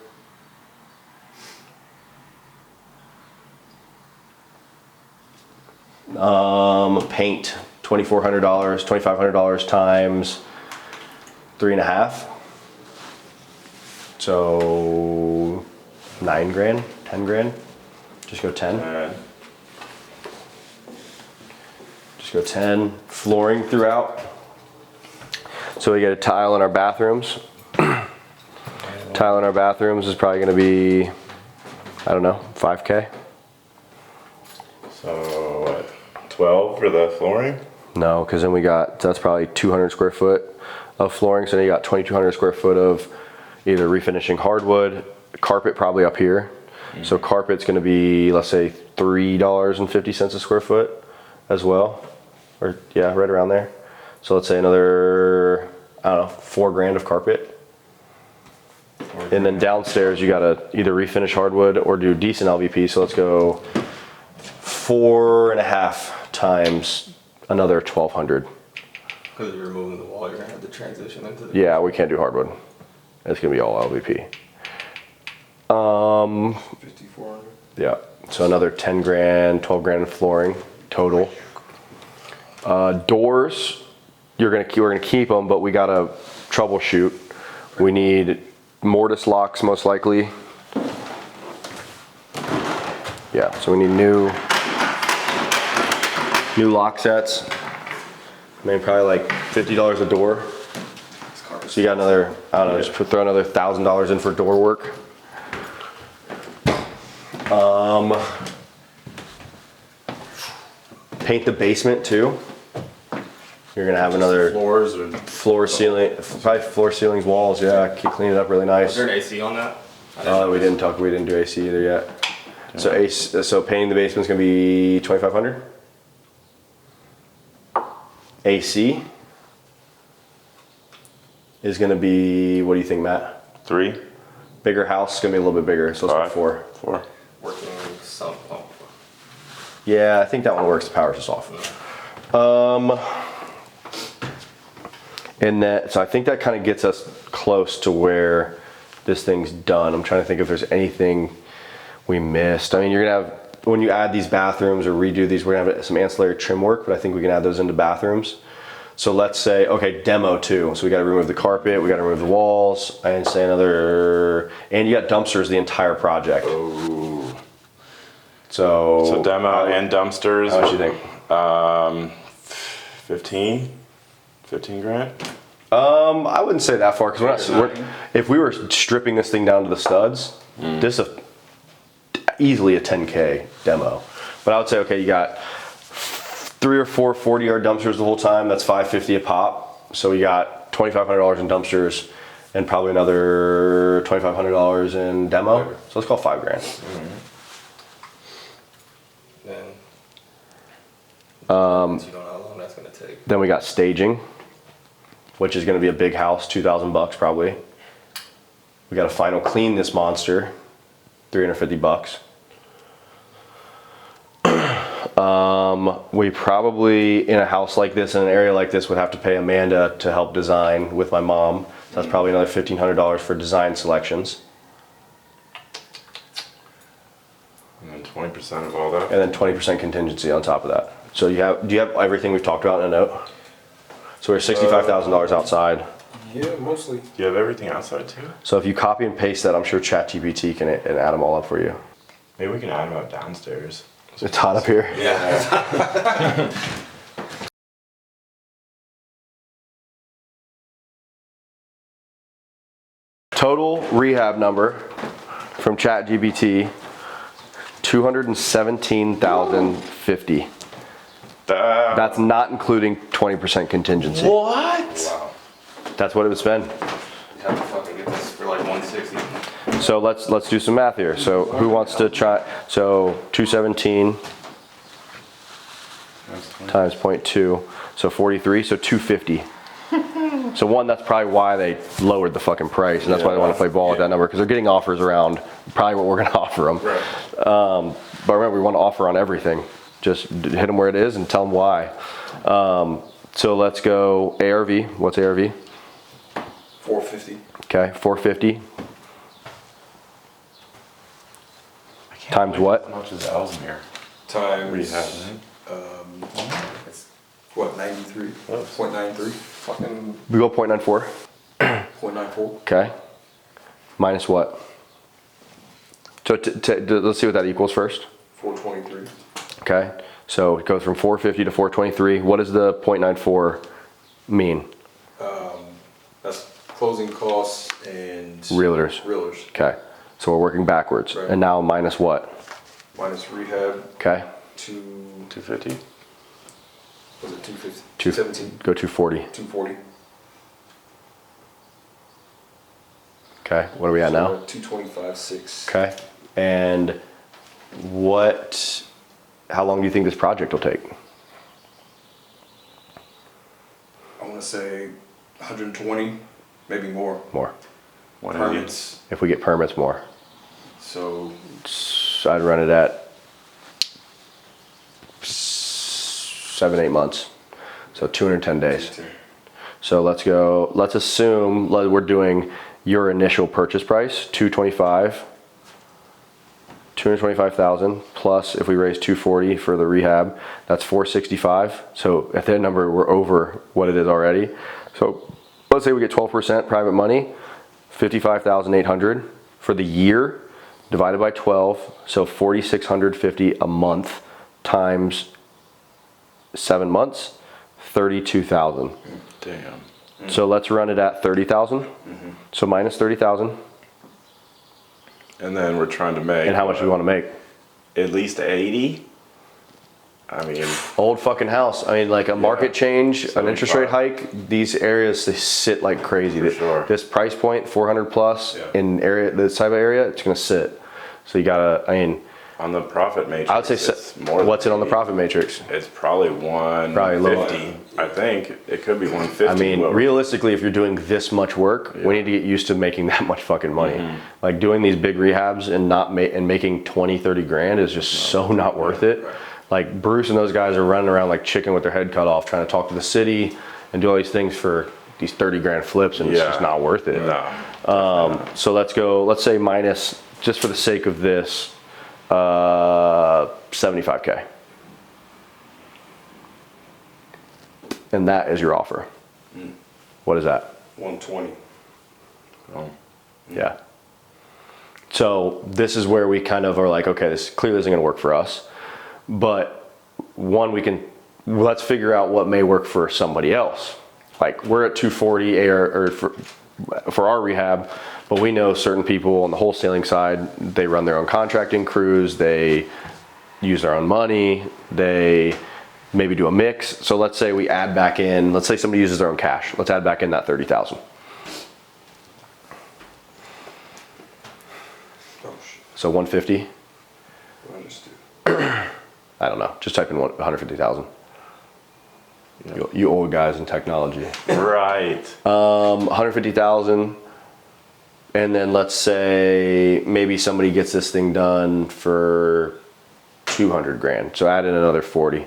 Paint, $2,400, $2,500 times 3.5. So 9 grand, 10 grand. Just go 10. Just go 10. Flooring throughout. So we get a tile in our bathrooms. Tile in our bathrooms is probably going to be, I don't know, 5K.
So what, 12 for the flooring?
No, because then we got, that's probably 200 square foot of flooring. So then you got 2,200 square foot of either refinishing hardwood, carpet probably up here. So carpet's going to be, let's say, $3.50 a square foot as well. Or yeah, right around there. So let's say another, I don't know, 4 grand of carpet. And then downstairs you gotta either refinish hardwood or do decent LVP. So let's go 4.5 times another 1,200.
Because you're removing the wall, you're gonna have to transition into the.
Yeah, we can't do hardwood. It's gonna be all LVP.
5,400.
Yeah, so another 10 grand, 12 grand in flooring total. Doors, we're gonna keep them, but we gotta troubleshoot. We need mortise locks most likely. Yeah, so we need new lock sets. I mean, probably like $50 a door. So you got another, I don't know, just throw another $1,000 in for door work. Paint the basement too. You're gonna have another
Floors or
floor, ceiling, probably floor, ceilings, walls. Yeah, keep cleaning it up really
Is
nice.
there an AC on that?
We didn't do AC either yet. So painting the basement's gonna be 2,500. AC is gonna be, what do you think, Matt?
3,
Bigger house is gonna be a little bit bigger, so let's go 4.
4.
Working sump pump.
Yeah, I think that one works. The power's just off. And that, so I think that kind of gets us close to where this thing's done. I'm trying to think if there's anything we missed. I mean, you're gonna have, when you add these bathrooms or redo these, we're gonna have some ancillary trim work, but I think we can add those into bathrooms. So let's say, okay, demo too. So we gotta remove the carpet, we gotta remove the walls, and say another, and you got dumpsters the entire project.
Ooh.
So
Demo and dumpsters.
How much do you think?
15 grand.
I wouldn't say that far, because if we were stripping this thing down to the studs, this is easily a 10K demo. But I would say, okay, you got 3 or 4 40-yard dumpsters the whole time. That's $550 a pop. So we got $2,500 in dumpsters and probably another $2,500 in demo. So let's call 5 grand.
Then. You don't know how long that's gonna take.
Then we got staging, which is going to be a big house, $2,000 probably. We got to final clean this monster, $350. We probably, in a house like this, in an area like this, would have to pay Amanda to help design with my mom. So that's probably another $1,500 for design selections.
And then 20% of all that.
And then 20% contingency on top of that. So do you have everything we've talked about in a note? So we're $65,000 outside.
Yeah, mostly.
Do you have everything outside too?
So if you copy and paste that, I'm sure ChatGPT can add them all up for you.
Maybe we can add them up downstairs.
It's hot up here.
Yeah.
Total rehab number from ChatGPT, $217,050. That's not including 20% contingency.
What?
Wow.
That's what it would spend.
You have to fucking get this for like 160.
So let's do some math here. So who wants to try? So 217. times 0.2, so 43, so 250. So one, that's probably why they lowered the fucking price, and that's why they want to play ball with that number, because they're getting offers around probably what we're going to offer them.
Right.
But remember, we want to offer on everything. Just hit them where it is and tell them why. So let's go ARV. What's ARV?
450.
Okay, 450. Times what?
How much is Ellesmere?
Times,
Rehab,
it's what, 93?
Close.
0.93? Fucking
We go 0.94.
0.94?
Okay. Minus what? So let's see what that equals first.
423.
Okay. So it goes from 450 to 423. What does the 0.94 mean?
That's closing costs and
Realtors.
realtors.
Okay. So we're working backwards.
Right.
And now minus what?
Minus rehab,
Okay.
250.
was it 250?
Two-
217?
Go 240.
240.
Okay. What are we at now?
225.6.
Okay. And how long do you think this project will take?
I want to say 120, maybe more.
More.
180.
Permits.
If we get permits, more.
So
So I'd run it at 7-8 months. So 210 days. So let's assume we're doing your initial purchase price, 225,000 plus if we raise 240 for the rehab, that's 465. So at that number, we're over what it is already. So let's say we get 12% private money, 55,800 for the year divided by 12. So 4,650 a month times 7 months, 32,000.
Damn.
So let's run it at 30,000. So minus 30,000.
And then we're trying to make.
And how much do we want to make?
At least 80. I mean,
Old fucking house. I mean, like a market change, an interest rate
75.
hike, these areas, they sit like crazy.
For sure.
This price point, 400 plus
Yeah.
in this type of area, it's going to sit. So you gotta, I mean,
on the profit matrix.
I would say,
it's more than
what's it on the
80.
profit matrix?
It's probably
Probably low.
150. I think it could be 150.
I mean,
but-
realistically, if you're doing this much work, we need to get used to making that much fucking money. Like doing these big rehabs and and making 20, 30 grand is just so not worth it. Like Bruce and those guys are running around like chicken with their head cut off, trying to talk to the city and do all these things for these 30 grand flips, and it's just not worth it.
No.
So let's say minus, just for the sake of this, 75K. And that is your offer. What is that?
120.
Oh.
Yeah. So this is where we kind of are like, okay, this clearly isn't going to work for us. But one, let's figure out what may work for somebody else. Like we're at 240 or for our rehab, but we know certain people on the wholesaling side, they run their own contracting crews, they use their own money, they maybe do a mix. So let's say we add back in, let's say somebody uses their own cash. Let's add back in that 30,000.
Oh, shit.
So 150,
What I just do?
I don't know, just type in 150,000. You old guys in technology.
Right.
150,000, and then let's say maybe somebody gets this thing done for 200 grand. So add in another 40.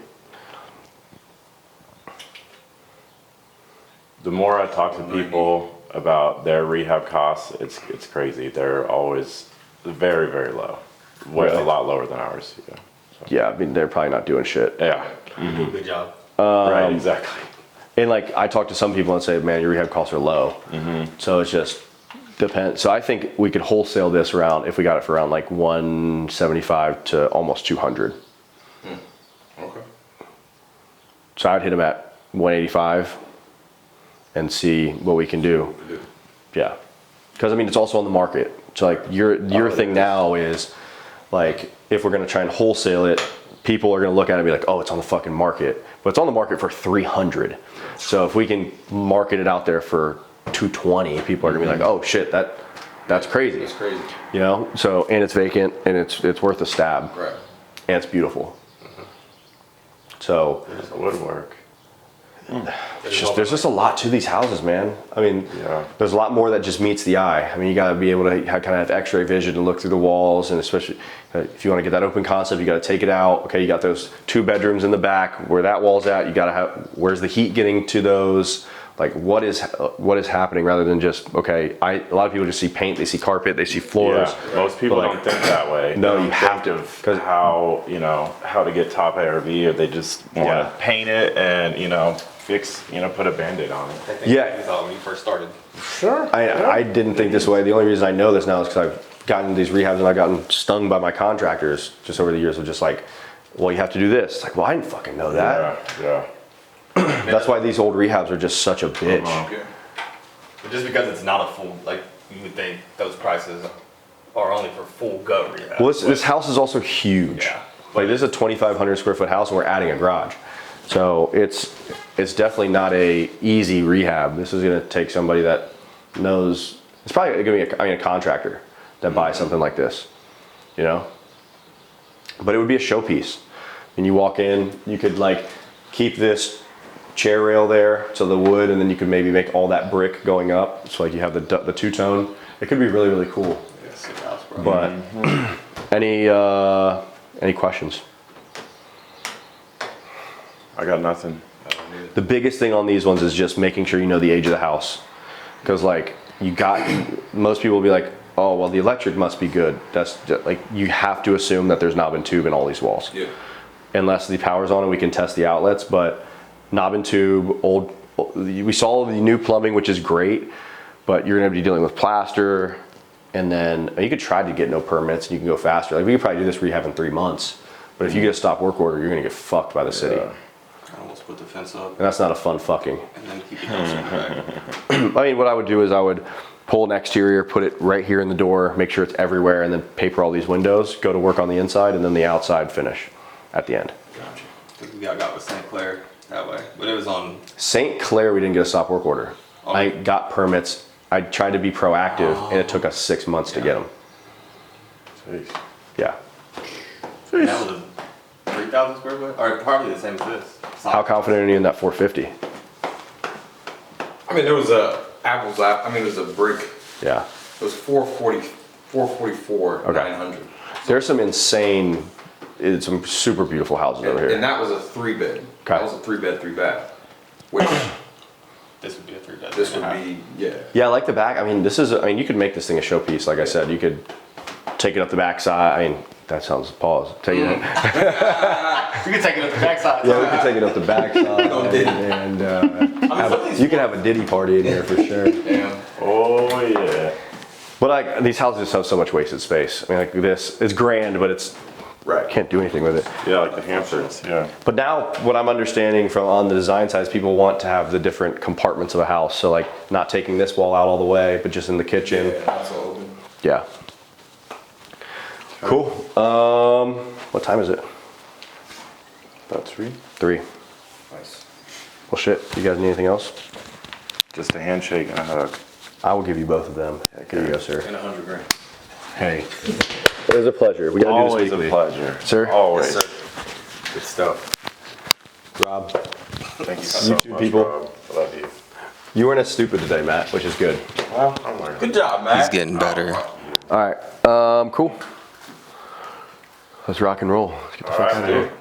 The more I talk to people about their rehab costs, it's crazy. They're always very, very low.
Really?
A lot lower than ours. Yeah. So,
Yeah, I mean they're probably not doing shit.
yeah.
You do a good job.
Right. Exactly.
And like I talk to some people and say, man, your rehab costs are low. So it's just depends. So I think we could wholesale this around if we got it for around like 175 to almost 200.
Okay.
So I'd hit them at 185 and see what we can do. Yeah, because I mean it's also on the market. So like your thing now is like if we're gonna try and wholesale it, people are gonna look at it and be like, oh, it's on the fucking market, but it's on the market for 300. So if we can market it out there for 220, people are gonna be like, oh shit, that's crazy.
It's crazy.
You know. So and it's vacant and it's worth a stab.
Right.
And it's beautiful. So
There's the woodwork.
there's just a lot to these houses, man. I mean,
Yeah.
there's a lot more that just meets the eye. I mean, you got to be able to kind of have X-ray vision and look through the walls, and especially if you want to get that open concept, you got to take it out. Okay, you got those 2 bedrooms in the back where that wall's at. You got to have, where's the heat getting to those? Like, what is happening, rather than just, okay, a lot of people just see paint, they see carpet, they see floors.
Yeah, most people
But, like,
don't think that way.
no,
They
you
don't
have
think
to,
of
'cause-
how, you know, how to get top ARV, or they just want
Yeah.
to paint it and, you know, fix, you know, put a Band-Aid on it.
I think
Yeah.
you thought when you first started.
Sure.
I didn't think this way. The only reason I know this now is because I've gotten these rehabs and I've gotten stung by my contractors just over the years of just like, well, you have to do this. It's like, well, I didn't fucking know that.
Yeah.
That's why these old rehabs are just such a bitch.
Yeah.
But just because it's not a full, like, you would think those prices are only for full gut rehab.
Well, this house is also huge.
Yeah.
Like, this is a 2,500 square foot house and we're adding a garage. So it's definitely not a easy rehab. This is gonna take somebody that knows, it's probably gonna be a contractor that buys something like this, you know? But it would be a showpiece. And you walk in, you could like keep this chair rail there, so the wood, and then you could maybe make all that brick going up. So like you have the two-tone. It could be really, really cool.
Yeah, sick house, bro.
But any questions?
I got nothing.
The biggest thing on these ones is just making sure you know the age of the house. Because like most people will be like, oh, well, the electric must be good. That's just, like, you have to assume that there's knob and tube in all these walls.
Yeah.
Unless the power's on and we can test the outlets, but knob and tube, we saw the new plumbing, which is great, but you're gonna be dealing with plaster, and then you could try to get no permits and you can go faster. Like, we could probably do this rehab in 3 months, but if you get a stop work order, you're gonna get fucked by the city.
Yeah.
I almost put the fence up
And that's not a fun fucking.
and then keep the dumpster in the back.
I mean, what I would do is I would pull an exterior, put it right here in the door, make sure it's everywhere, and then paper all these windows, go to work on the inside, and then the outside finish at the end.
Gotcha. Because we got with St. Clair that way. But it was on,
St. Clair, we didn't get a stop work order.
Oh.
I got permits. I tried to be proactive, and it took us 6 months to get them.
Jeez.
Yeah.
and that was a 3,000 square foot? Or probably the same as this.
How confident are you in that 450?
I mean, there was a it was a brick.
Yeah.
It was 444,
Okay.
900.
There's some insane, some super beautiful houses over
And
here.
that was a 3-bed. That was a 3-bed, 3-bath. Which
This would be a 3-bed.
this would be, yeah.
Yeah, I like the back. I mean, you could make this thing a showpiece. Like I said, you could take it up the back side. I mean, that sounds, pause. Take it.
You can take it at the backside.
Yeah, we could take it up the back side.
Don't diddy.
And you can have a Diddy party in here for sure.
Damn.
Oh, yeah.
But like, these houses just have so much wasted space. I mean, like this, it's grand, but it's,
Right.
can't do anything with it.
Yeah, like the Hamptons, yeah.
But now, what I'm understanding from on the design side is people want to have the different compartments of a house. So like, not taking this wall out all the way, but just in the kitchen.
Yeah, that's all open.
Yeah. Cool. What time is it?
About 3.
3.
Nice.
Well, shit. You guys need anything else?
Just a handshake and a hug.
I will give you both of them. Here you go, sir.
And 100 grand.
Hey. It was a pleasure. We gotta
Always
do this
a
weekly.
pleasure.
Sir?
Always.
Yes, sir. Good stuff.
Rob,
Thank you so
YouTube
much,
people.
Rob. I love you.
you weren't as stupid today, Matt, which is good.
Well, I'm learning.
Good job, man.
He's getting better.
All right. Cool. Let's rock and roll. Let's get the fuck out of here.